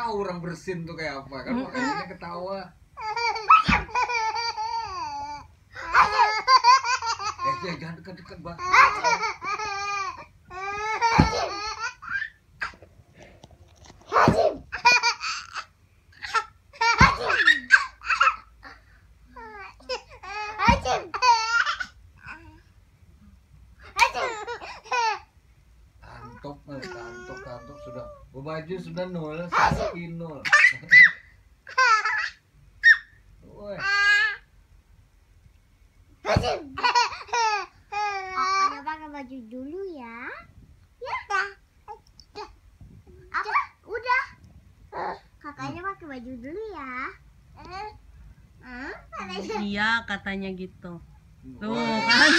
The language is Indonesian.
tahu orang bersin tuh kayak apa kan, makanya ketawa. Jangan dekat-dekat, Bang. Kantuk sudah. Baju sudah 0, sakit 0. Woi. Kakaknya pakai baju dulu ya. Ya. Apa? Udah. Kakaknya pakai baju dulu ya. Iya, katanya gitu. Tuh kan.